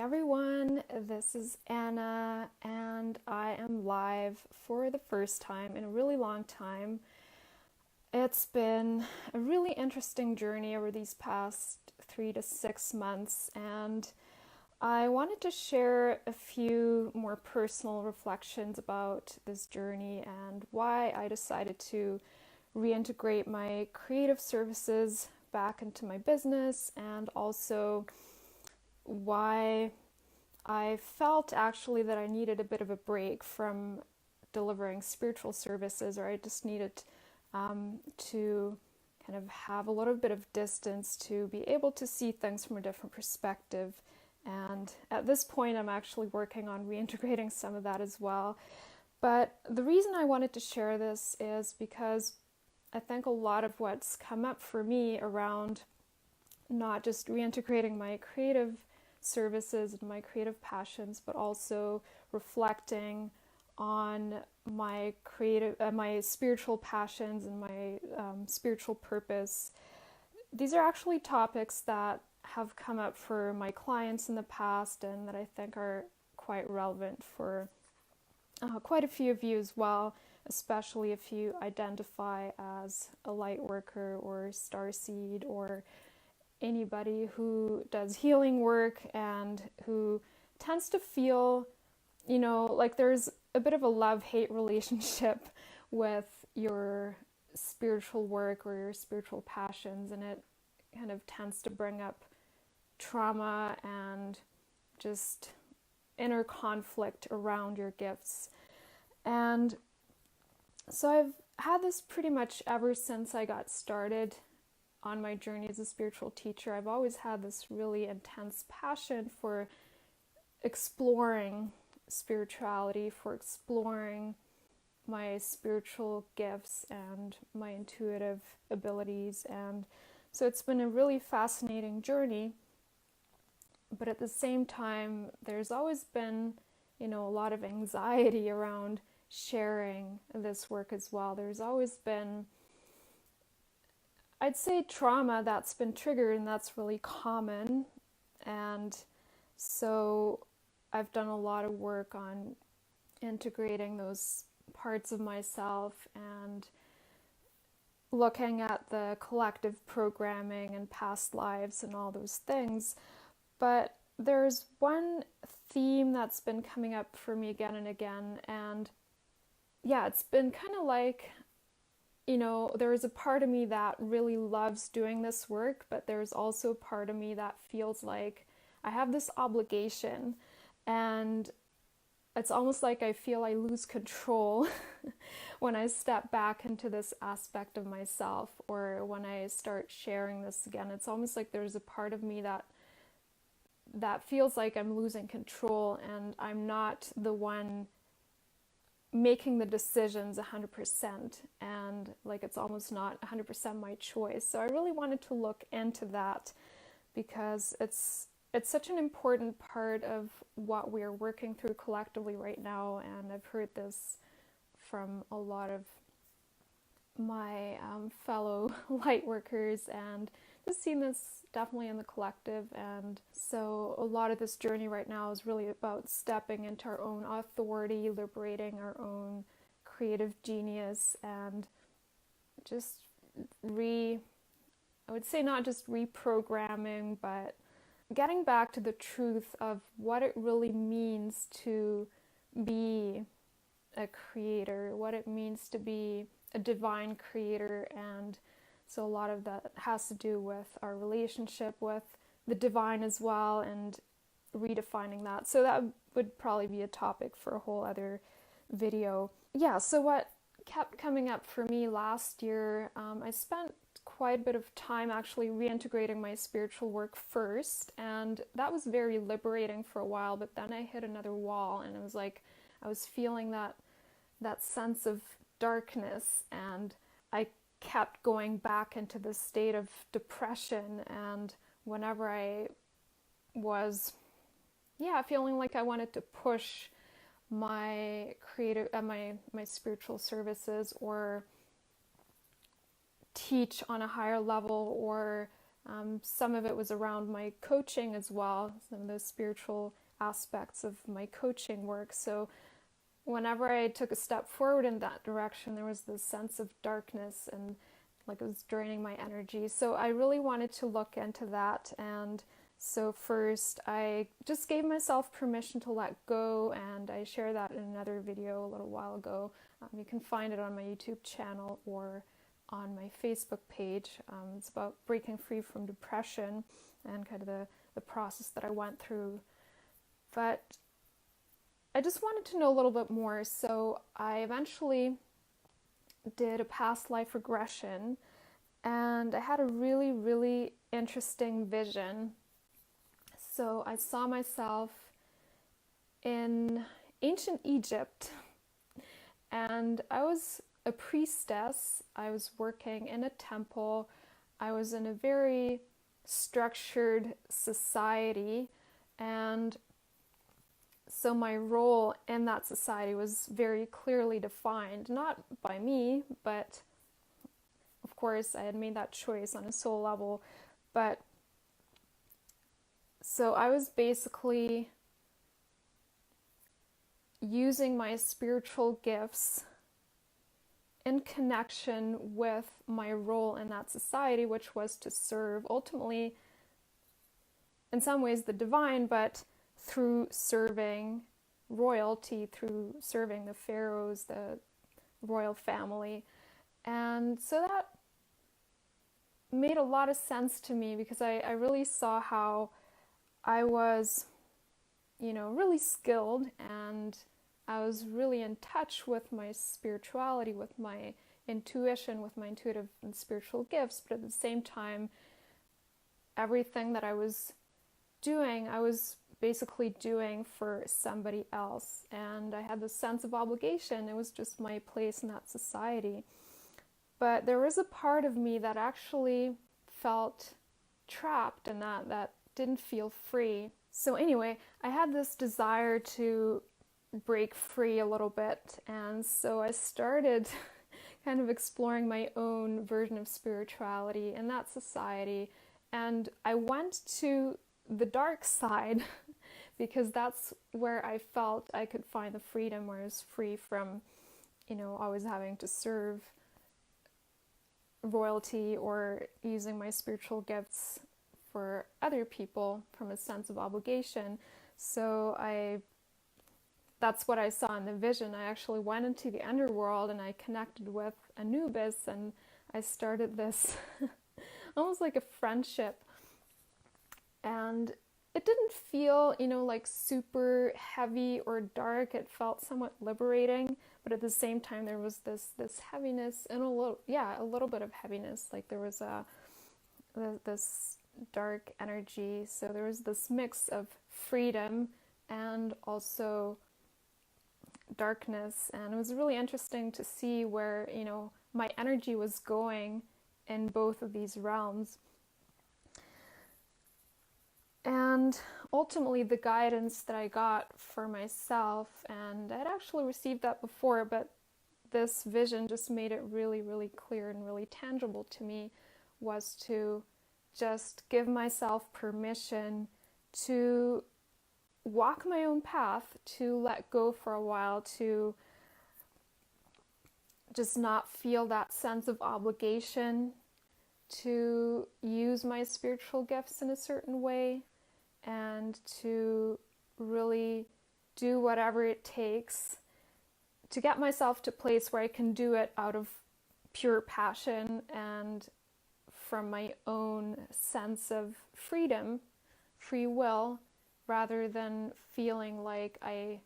everyone, this is Anna, and I am live for the first time in a really long time. It's been a really interesting journey over these past 3 to 6 months, and I wanted to share a few more personal reflections about this journey and why I decided to reintegrate my creative services back into my business, and also why I felt actually that I needed a bit of a break from delivering spiritual services, or I just needed to kind of have a little bit of distance to be able to see things from a different perspective. And at this point, I'm actually working on reintegrating some of that as well. But the reason I wanted to share this is because I think a lot of what's come up for me around not just reintegrating my creative services and my creative passions, but also reflecting on my my spiritual passions and my spiritual purpose. These are actually topics that have come up for my clients in the past, and that I think are quite relevant for quite a few of you as well, especially if you identify as a light worker or starseed, or anybody who does healing work and who tends to feel, like there's a bit of a love-hate relationship with your spiritual work or your spiritual passions, and it kind of tends to bring up trauma and just inner conflict around your gifts. And so I've had this pretty much ever since I got started on my journey as a spiritual teacher. I've always had this really intense passion for exploring spirituality, for exploring my spiritual gifts and my intuitive abilities. And so it's been a really fascinating journey. But at the same time, there's always been, a lot of anxiety around sharing this work as well. There's always been, I'd say, trauma that's been triggered, and that's really common. And so I've done a lot of work on integrating those parts of myself and looking at the collective programming and past lives and all those things. But there's one theme that's been coming up for me again and again, and yeah, it's been kind of like, there's a part of me that really loves doing this work, but there's also a part of me that feels like I have this obligation, and it's almost like I feel I lose control when I step back into this aspect of myself, or when I start sharing this again. It's almost like there's a part of me that feels like I'm losing control, and I'm not the one making the decisions 100%, and like it's almost not 100% my choice. So I really wanted to look into that, because it's such an important part of what we're working through collectively right now. And I've heard this from a lot of my fellow light workers, and just seen this definitely in the collective. And so a lot of this journey right now is really about stepping into our own authority, liberating our own creative genius, and just I would say not just reprogramming, but getting back to the truth of what it really means to be a creator, what it means to be a divine creator. And so a lot of that has to do with our relationship with the divine as well, and redefining that. So that would probably be a topic for a whole other video. Yeah, so what kept coming up for me last year, I spent quite a bit of time actually reintegrating my spiritual work first, and that was very liberating for a while. But then I hit another wall, and it was like I was feeling that sense of darkness, and I kept going back into this state of depression. And whenever I was feeling like I wanted to push my creative my spiritual services, or teach on a higher level, or Some of it was around my coaching as well, some of those spiritual aspects of my coaching work. So whenever I took a step forward in that direction, there was this sense of darkness and like it was draining my energy. So I really wanted to look into that. And so first I just gave myself permission to let go, and I shared that in another video a little while ago. You can find it on my YouTube channel or on my Facebook page. It's about breaking free from depression and kind of the process that I went through. But I just wanted to know a little bit more, so I eventually did a past life regression, and I had a really, really interesting vision. So I saw myself in ancient Egypt, and I was a priestess. I was working in a temple. I was in a very structured society, and so my role in that society was very clearly defined, not by me, but of course I had made that choice on a soul level. But so I was basically using my spiritual gifts in connection with my role in that society, which was to serve ultimately, in some ways, the divine, but through serving royalty, through serving the pharaohs, the royal family. And so that made a lot of sense to me, because I really saw how I was, really skilled, and I was really in touch with my spirituality, with my intuition, with my intuitive and spiritual gifts, but at the same time, everything that I was doing, I was basically doing for somebody else, and I had this sense of obligation. It was just my place in that society. But there was a part of me that actually felt trapped, and that didn't feel free. So anyway, I had this desire to break free a little bit, and so I started kind of exploring my own version of spirituality in that society, and I went to the dark side because that's where I felt I could find the freedom, where I was free from, always having to serve royalty or using my spiritual gifts for other people from a sense of obligation. So that's what I saw in the vision. I actually went into the underworld and I connected with Anubis, and I started this almost like a friendship. And it didn't feel, like super heavy or dark. It felt somewhat liberating, but at the same time there was this heaviness and a little bit of heaviness. Like there was this dark energy. So there was this mix of freedom and also darkness, and it was really interesting to see where, my energy was going in both of these realms. And ultimately the guidance that I got for myself, and I'd actually received that before, but this vision just made it really, really clear and really tangible to me, was to just give myself permission to walk my own path, to let go for a while, to just not feel that sense of obligation, to use my spiritual gifts in a certain way, and to really do whatever it takes to get myself to a place where I can do it out of pure passion and from my own sense of freedom, free will, rather than feeling like I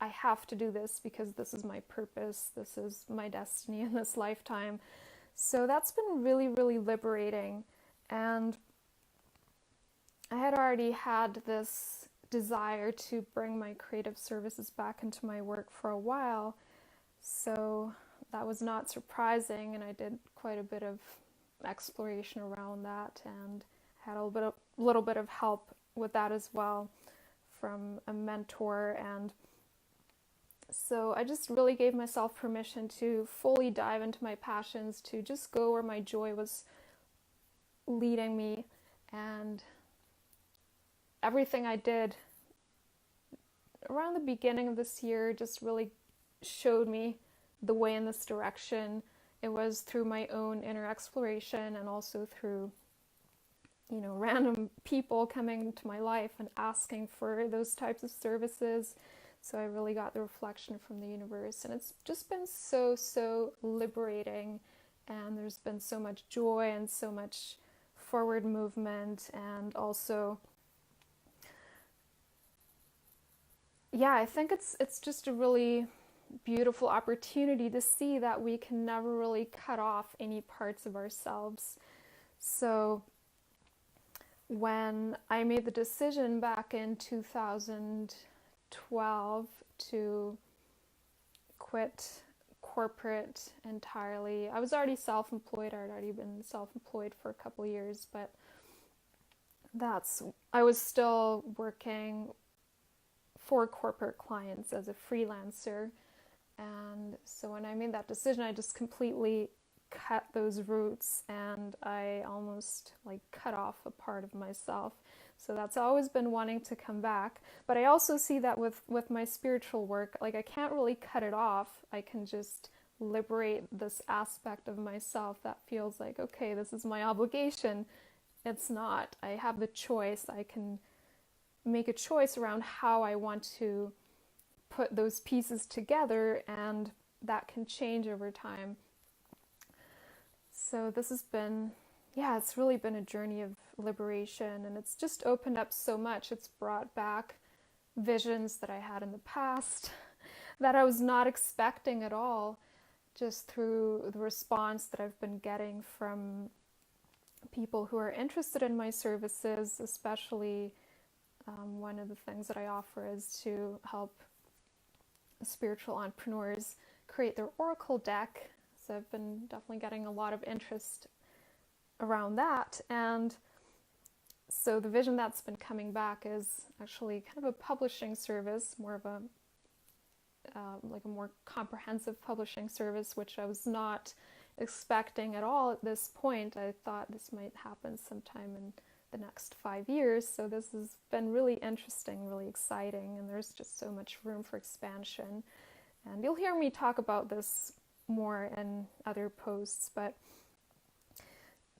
have to do this because this is my purpose, this is my destiny in this lifetime. So that's been really, really liberating. And I had already had this desire to bring my creative services back into my work for a while, so that was not surprising, and I did quite a bit of exploration around that, and had a little bit of help with that as well from a mentor. And so I just really gave myself permission to fully dive into my passions, to just go where my joy was leading me, and everything I did around the beginning of this year just really showed me the way in this direction. It was through my own inner exploration and also through, random people coming into my life and asking for those types of services. So I really got the reflection from the universe, and it's just been so, so liberating, and there's been so much joy and so much forward movement, and also, yeah, I think it's just a really beautiful opportunity to see that we can never really cut off any parts of ourselves. So when I made the decision back in 2012 to quit corporate entirely, I was already self-employed. I'd already been self-employed for a couple of years, but I was still working for corporate clients as a freelancer. And so when I made that decision, I just completely cut those roots, and I almost cut off a part of myself. So that's always been wanting to come back. But I also see that with my spiritual work, I can't really cut it off. I can just liberate this aspect of myself that feels like, okay, this is my obligation. It's not. I have the choice. I can make a choice around how I want to put those pieces together, and that can change over time. So this has been, it's really been a journey of liberation, and it's just opened up so much. It's brought back visions that I had in the past that I was not expecting at all, just through the response that I've been getting from people who are interested in my services. Especially one of the things that I offer is to help spiritual entrepreneurs create their oracle deck. So I've been definitely getting a lot of interest around that. And so the vision that's been coming back is actually kind of a publishing service, more of a more comprehensive publishing service, which I was not expecting at all at this point. I thought this might happen sometime in the next 5 years. So this has been really interesting, really exciting, and there's just so much room for expansion. And you'll hear me talk about this more in other posts. But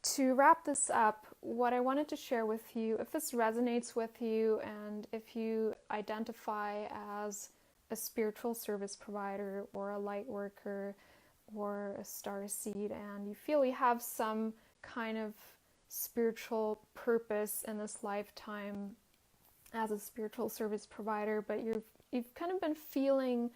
to wrap this up, what I wanted to share with you, if this resonates with you, and if you identify as a spiritual service provider or a light worker or a starseed, and you feel you have some kind of spiritual purpose in this lifetime as a spiritual service provider, but you've kind of been feeling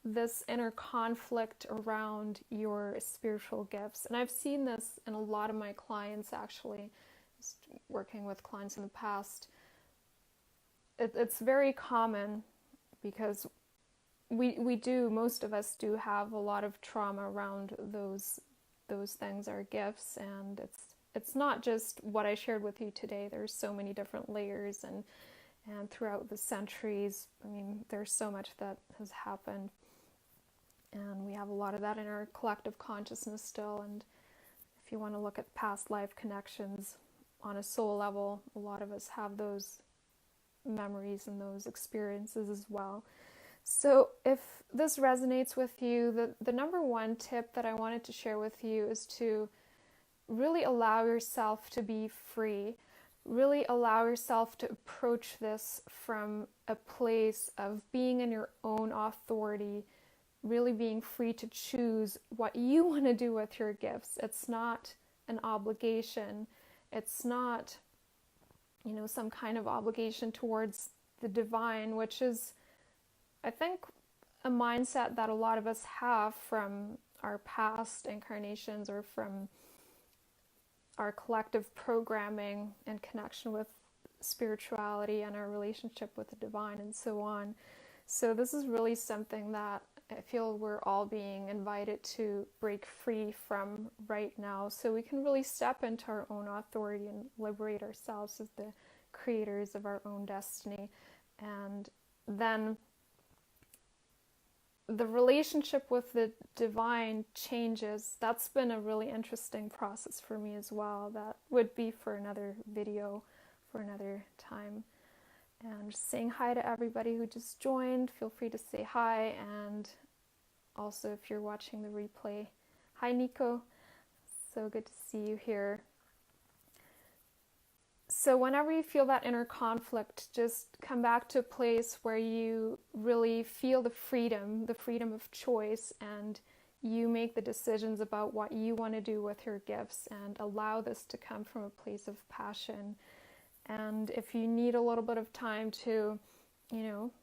this inner conflict around your spiritual gifts. And I've seen this in a lot of my clients, actually, just working with clients in the past. It's very common because most of us do have a lot of trauma around those things, our gifts, and it's not just what I shared with you today. There's so many different layers, and throughout the centuries, there's so much that has happened, and we have a lot of that in our collective consciousness still. And if you want to look at past life connections on a soul level, a lot of us have those memories and those experiences as well. So if this resonates with you, the number one tip that I wanted to share with you is to really allow yourself to be free. Really allow yourself to approach this from a place of being in your own authority, really being free to choose what you want to do with your gifts. It's not an obligation. It's not, some kind of obligation towards the divine, which is, I think, a mindset that a lot of us have from our past incarnations or from our collective programming in connection with spirituality and our relationship with the divine and so on. So this is really something that I feel we're all being invited to break free from right now, so we can really step into our own authority and liberate ourselves as the creators of our own destiny. And then the relationship with the divine changes. That's been a really interesting process for me as well. That would be for another video, for another time. And just saying hi to everybody who just joined. Feel free to say hi. And also, if you're watching the replay, hi Nico. So good to see you here. So whenever you feel that inner conflict, just come back to a place where you really feel the freedom of choice, and you make the decisions about what you want to do with your gifts, and allow this to come from a place of passion. And if you need a little bit of time to,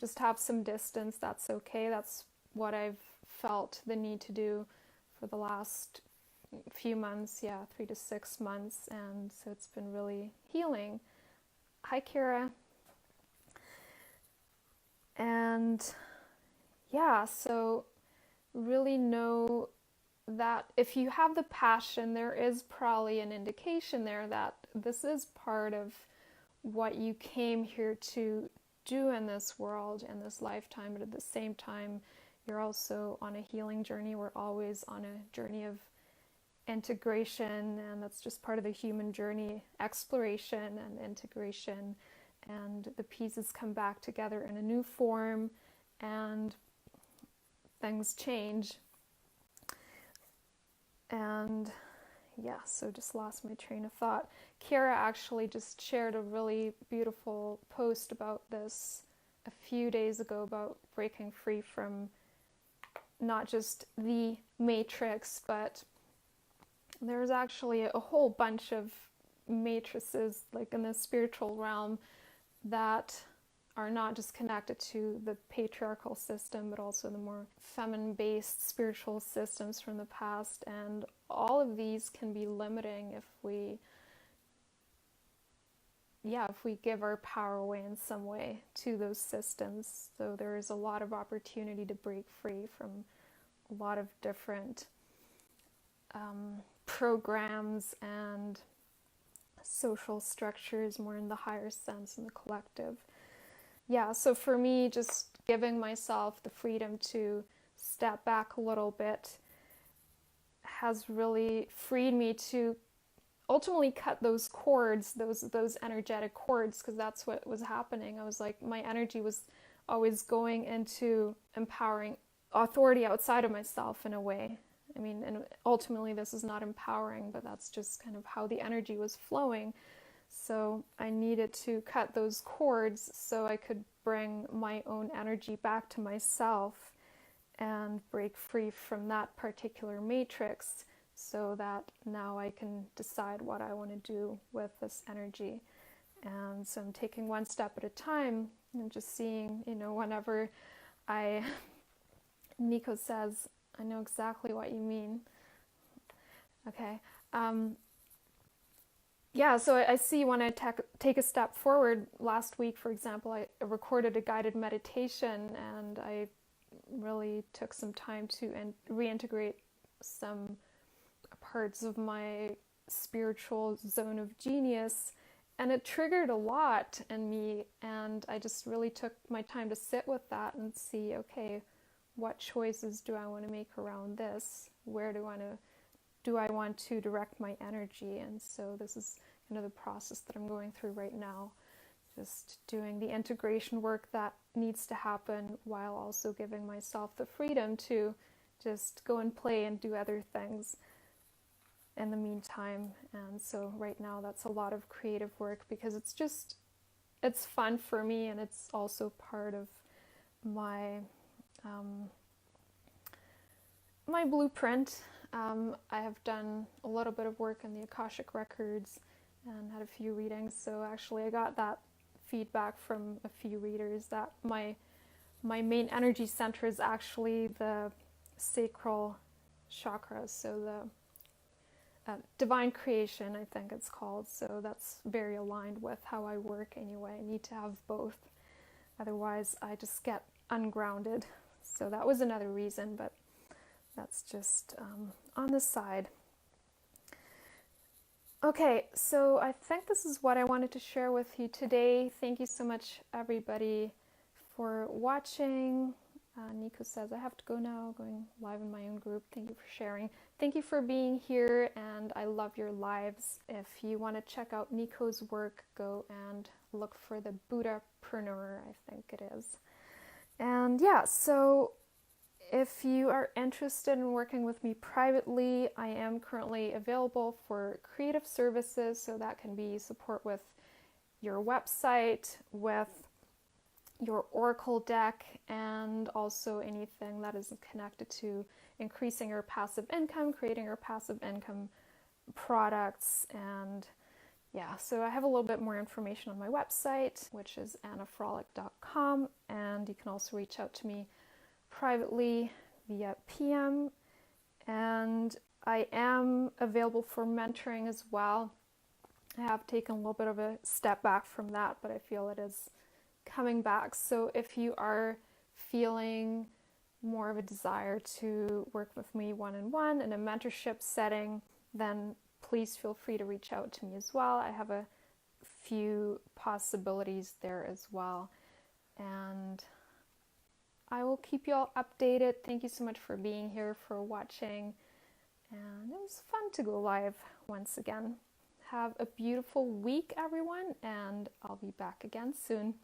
just have some distance, that's okay. That's what I've felt the need to do for the last few months, 3 to 6 months, and so it's been really healing. Hi Kira. And so really know that if you have the passion, there is probably an indication there that this is part of what you came here to do in this world, in this lifetime. But at the same time, you're also on a healing journey. We're always on a journey of integration, and that's just part of the human journey, exploration and integration, and the pieces come back together in a new form and things change. And so just lost my train of thought. Kara actually just shared a really beautiful post about this a few days ago, about breaking free from not just the matrix, but there's actually a whole bunch of matrices, like in the spiritual realm, that are not just connected to the patriarchal system, but also the more feminine-based spiritual systems from the past. And all of these can be limiting if we give our power away in some way to those systems. So there is a lot of opportunity to break free from a lot of different programs and social structures, more in the higher sense, in the collective. So for me, just giving myself the freedom to step back a little bit has really freed me to ultimately cut those cords, those energetic cords, because that's what was happening. I was like, my energy was always going into empowering authority outside of myself in a way. I mean, and ultimately this is not empowering, but that's just kind of how the energy was flowing. So I needed to cut those cords so I could bring my own energy back to myself and break free from that particular matrix, so that now I can decide what I want to do with this energy. And so I'm taking one step at a time and just seeing, whenever Nico says, I know exactly what you mean. Okay. So I see when I take a step forward. Last week, for example, I recorded a guided meditation, and I really took some time to reintegrate some parts of my spiritual zone of genius, and it triggered a lot in me, and I just really took my time to sit with that and see, okay, what choices do I want to make around this? Where do I want to direct my energy? And so this is kind of the process that I'm going through right now, just doing the integration work that needs to happen, while also giving myself the freedom to just go and play and do other things in the meantime. And so right now that's a lot of creative work, because it's fun for me, and it's also part of my my blueprint. I have done a little bit of work in the Akashic Records and had a few readings. So actually I got that feedback from a few readers that my main energy center is actually the sacral chakras, so the divine creation, I think it's called. So that's very aligned with how I work anyway. I need to have both, otherwise I just get ungrounded. So that was another reason, but that's just on the side. Okay, so I think this is what I wanted to share with you today. Thank you so much, everybody, for watching. Nico says, I have to go now, going live in my own group. Thank you for sharing. Thank you for being here, and I love your lives. If you want to check out Nico's work, go and look for the Buddhapreneur, I think it is. And yeah, so if you are interested in working with me privately, I am currently available for creative services, so that can be support with your website, with your Oracle deck, and also anything that is connected to increasing your passive income, creating your passive income products. And yeah, so I have a little bit more information on my website, which is annafrolic.com, and you can also reach out to me privately via PM. And I am available for mentoring as well. I have taken a little bit of a step back from that, but I feel it is coming back. So if you are feeling more of a desire to work with me one-on-one in a mentorship setting, then please feel free to reach out to me as well. I have a few possibilities there as well. And I will keep you all updated. Thank you so much for being here, for watching. And it was fun to go live once again. Have a beautiful week, everyone, and I'll be back again soon.